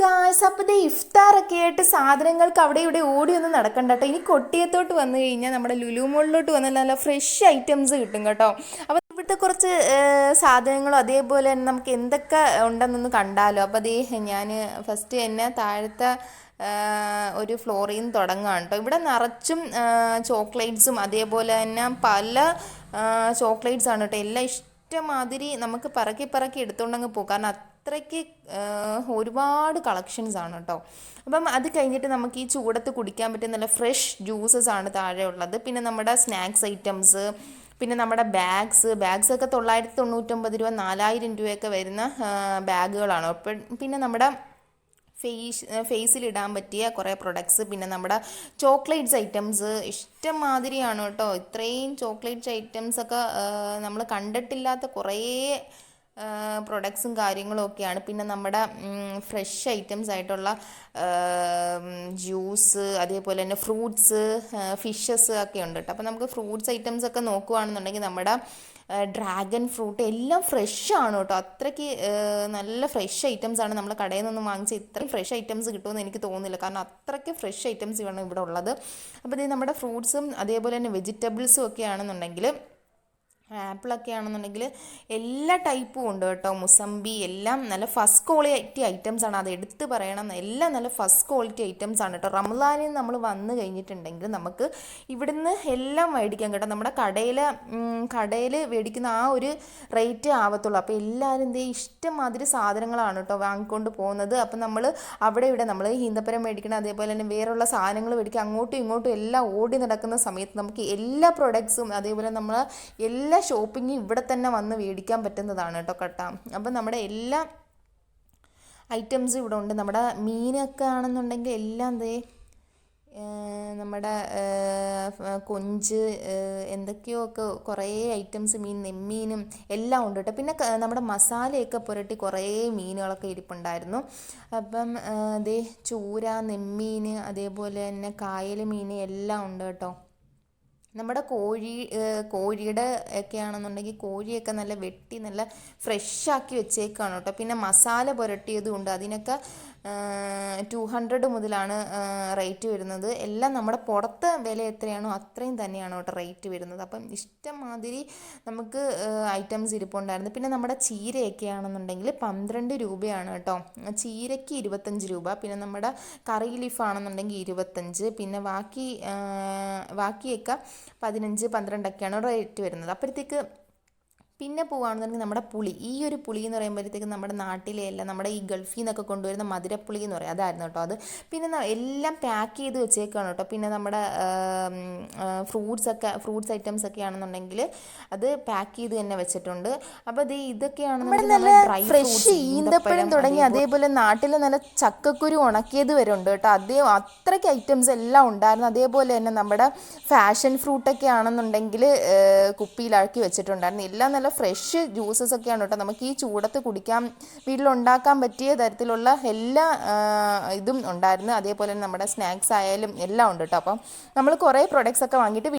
Guys, അപ്പോൾ ദേ ഇഫ്താറൊക്കെ ആയിട്ട് സാധനങ്ങൾക്ക് അവിടെ ഇവിടെ ഓടി ഒന്നും നടക്കണ്ട കേട്ടോ. ഇനി കൊട്ടിയത്തോട്ട് വന്നു കഴിഞ്ഞാൽ നമ്മുടെ ലുലു മോളിലോട്ട് വന്നാൽ നല്ല ഫ്രഷ് ഐറ്റംസ് കിട്ടും കേട്ടോ. അപ്പോൾ ഇവിടുത്തെ കുറച്ച് സാധനങ്ങളും അതേപോലെ തന്നെ നമുക്ക് എന്തൊക്കെ ഉണ്ടെന്നൊന്ന് കണ്ടാലോ. അപ്പോൾ അതേ ഞാൻ ഫസ്റ്റ് തന്നെ താഴത്തെ ഒരു ഫ്ലോറിൽ നിന്ന് തുടങ്ങുകയാണ് കേട്ടോ. ഇവിടെ നിറച്ചും ചോക്ലേറ്റ്സും അതേപോലെ തന്നെ പല ചോക്ലേറ്റ്സ് ആണ് കേട്ടോ. എല്ലാം ഇഷ്ടമാതിരി നമുക്ക് പറക്കി എടുത്തുകൊണ്ടങ്ങ് പോകും. കാരണം അത്രയ്ക്ക് ഒരുപാട് കളക്ഷൻസ് ആണ് കേട്ടോ. അപ്പം അത് കഴിഞ്ഞിട്ട് നമുക്ക് ഈ ചൂടത്ത് കുടിക്കാൻ പറ്റിയ നല്ല ഫ്രഷ് ജ്യൂസസ് ആണ് താഴെ ഉള്ളത്. പിന്നെ നമ്മുടെ സ്നാക്സ് ഐറ്റംസ്, പിന്നെ നമ്മുടെ ബാഗ്സൊക്കെ 999 രൂപ 4000 രൂപയൊക്കെ വരുന്ന ബാഗുകളാണ്. പിന്നെ നമ്മുടെ ഫേസിലിടാൻ പറ്റിയ കുറേ പ്രൊഡക്ട്സ്, പിന്നെ നമ്മുടെ ചോക്ലേറ്റ്സ് ഐറ്റംസ് ഇഷ്ടംമാതിരിയാണ് കേട്ടോ. ഇത്രയും ചോക്ലേറ്റ്സ് ഐറ്റംസൊക്കെ നമ്മൾ കണ്ടിട്ടില്ലാത്ത കുറേ പ്രൊഡക്ട്സും കാര്യങ്ങളും ഒക്കെയാണ്. പിന്നെ നമ്മുടെ ഫ്രഷ് ഐറ്റംസ് ആയിട്ടുള്ള ജ്യൂസ്, അതേപോലെ തന്നെ ഫ്രൂട്ട്സ്, ഫിഷസ് ഒക്കെ ഉണ്ട് കേട്ടോ. അപ്പോൾ നമുക്ക് ഫ്രൂട്ട്സ് ഐറ്റംസ് ഒക്കെ നോക്കുകയാണെന്നുണ്ടെങ്കിൽ നമ്മുടെ ഡ്രാഗൺ ഫ്രൂട്ട് എല്ലാം ഫ്രഷ് ആണ് കേട്ടോ. അത്രയ്ക്ക് നല്ല ഫ്രഷ് ഐറ്റംസ് ആണ്. നമ്മൾ കടയിൽ നിന്നൊന്നും വാങ്ങിച്ച ഇത്രയും ഫ്രഷ് ഐറ്റംസ് കിട്ടുമെന്ന് എനിക്ക് തോന്നുന്നില്ല. കാരണം അത്രയ്ക്ക് ഫ്രഷ് ഐറ്റംസ് ആണ് ഇവിടെ ഉള്ളത്. അപ്പോൾ ഇത് നമ്മുടെ ഫ്രൂട്ട്സും അതേപോലെ തന്നെ വെജിറ്റബിൾസും ഒക്കെ ആണെന്നുണ്ടെങ്കിൽ, ആപ്പിളൊക്കെ ആണെന്നുണ്ടെങ്കിൽ എല്ലാ ടൈപ്പും ഉണ്ട് കേട്ടോ. മുസമ്പി എല്ലാം നല്ല ഫസ്റ്റ് ക്വാളിറ്റി ഐറ്റംസ് ആണ്. അത് എടുത്ത് പറയണം, എല്ലാം നല്ല ഫസ്റ്റ് ക്വാളിറ്റി ഐറ്റംസ് ആണ് കേട്ടോ. റമദാനിൽ നമ്മൾ വന്നു കഴിഞ്ഞിട്ടുണ്ടെങ്കിൽ നമുക്ക് ഇവിടുന്ന് എല്ലാം മേടിക്കാം കേട്ടോ. നമ്മുടെ കടയിൽ മേടിക്കുന്ന ആ ഒരു റേറ്റേ ആവത്തുള്ളൂ. അപ്പോൾ എല്ലാവരും എന്തേ ഇഷ്ടംമാതിരി സാധനങ്ങളാണ് കേട്ടോ വാങ്ങിക്കൊണ്ട് പോകുന്നത്. അപ്പം നമ്മൾ അവിടെ ഇവിടെ നമ്മൾ ഈന്തപ്പഴം മേടിക്കണം, അതേപോലെ തന്നെ വേറെയുള്ള സാധനങ്ങൾ മേടിക്കുക, അങ്ങോട്ടും ഇങ്ങോട്ടും എല്ലാം ഓടി നടക്കുന്ന സമയത്ത് നമുക്ക് എല്ലാ പ്രൊഡക്ട്സും അതേപോലെ നമ്മൾ എല്ലാ ഷോപ്പിംഗ് ഇവിടെ തന്നെ വന്ന് മേടിക്കാൻ പറ്റുന്നതാണ് കേട്ടോ. അപ്പം നമ്മുടെ എല്ലാ ഐറ്റംസും ഇവിടെ ഉണ്ട്. നമ്മുടെ മീനൊക്കെ ആണെന്നുണ്ടെങ്കിൽ എല്ലാം നമ്മുടെ കൊഞ്ച് എന്തൊക്കെയോ ഒക്കെ കുറേ ഐറ്റംസ്, നെമ്മീനും എല്ലാം ഉണ്ട് കേട്ടോ. പിന്നെ നമ്മുടെ മസാലയൊക്കെ പുരട്ടി കുറേ മീനുകളൊക്കെ ഇരിപ്പുണ്ടായിരുന്നു. അപ്പം ചൂര, നെമ്മീൻ, അതേപോലെ തന്നെ കായൽ മീൻ എല്ലാം ഉണ്ട് കേട്ടോ. നമ്മുടെ കോഴിയുടെ ഒക്കെ ആണെന്നുണ്ടെങ്കിൽ കോഴിയൊക്കെ നല്ല വെട്ടി നല്ല ഫ്രഷാക്കി വെച്ചേക്കാണ് കേട്ടോ. പിന്നെ മസാല പുരട്ടിയതും ഉണ്ട്. അതിനൊക്കെ 200 മുതലാണ് റേറ്റ് വരുന്നത്. എല്ലാം നമ്മുടെ പുറത്തെ വില എത്രയാണോ അത്രയും തന്നെയാണ് കേട്ടോ റേറ്റ് വരുന്നത്. അപ്പം ഇഷ്ടംമാതിരി നമുക്ക് ഐറ്റംസ് ഇരിപ്പുണ്ടായിരുന്നു. പിന്നെ നമ്മുടെ ചീരയൊക്കെ ആണെന്നുണ്ടെങ്കിൽ 12 രൂപയാണ് കേട്ടോ. ചീരയ്ക്ക് 25 രൂപ. പിന്നെ നമ്മുടെ കറി ലീഫ് ആണെന്നുണ്ടെങ്കിൽ 25. പിന്നെ ബാക്കിയൊക്കെ 15-12 ഒക്കെയാണ് റേറ്റ് വരുന്നത്. അപ്പോഴത്തേക്ക് പിന്നെ പോവുകയാണെന്നുണ്ടെങ്കിൽ നമ്മുടെ പുളി, ഈ ഒരു പുളി എന്ന് പറയുമ്പോഴത്തേക്ക് നമ്മുടെ നാട്ടിലെ അല്ല, നമ്മുടെ ഈ ഗൾഫിൽ നിന്നൊക്കെ കൊണ്ടുവരുന്ന മധുരപ്പുളി എന്ന് പറയും, അതായിരുന്നു കേട്ടോ അത്. പിന്നെ എല്ലാം പാക്ക് ചെയ്ത് വെച്ചേക്കാണ് കേട്ടോ. പിന്നെ നമ്മുടെ ഫ്രൂട്ട്സ് ഐറ്റംസ് ഒക്കെ ആണെന്നുണ്ടെങ്കിൽ അത് പാക്ക് ചെയ്ത് തന്നെ വെച്ചിട്ടുണ്ട്. അപ്പോൾ ഇതൊക്കെയാണെന്നുണ്ടെങ്കിൽ ഡ്രൈ ഫ്രൂട്ട്സ്, ഈന്തപ്പഴം തുടങ്ങി അതേപോലെ നാട്ടിൽ നല്ല ചക്കക്കുരു ഉണക്കിയത് വരെ ഉണ്ട് കേട്ടോ. അത്രയ്ക്ക് ഐറ്റംസ് എല്ലാം ഉണ്ടായിരുന്നു. അതേപോലെ തന്നെ നമ്മുടെ ഫാഷൻ ഫ്രൂട്ടൊക്കെ ആണെന്നുണ്ടെങ്കിൽ കുപ്പിയിലാക്കി വെച്ചിട്ടുണ്ടായിരുന്നു. എല്ലാം നല്ല ഫ്രഷ് ജ്യൂസസ് ഒക്കെയാണ് കേട്ടോ. നമുക്ക് ഈ ചൂടത്ത് വീട്ടിലുണ്ടാക്കാൻ പറ്റിയ തരത്തിലുള്ള എല്ലാ ഇതും ഉണ്ടായിരുന്നു. അതേപോലെ തന്നെ നമ്മുടെ സ്നാക്സ് ആയാലും എല്ലാം ഉണ്ട് കേട്ടോ. അപ്പം നമ്മൾ കുറേ പ്രൊഡക്ട്സ് ഒക്കെ വാങ്ങിയിട്ട്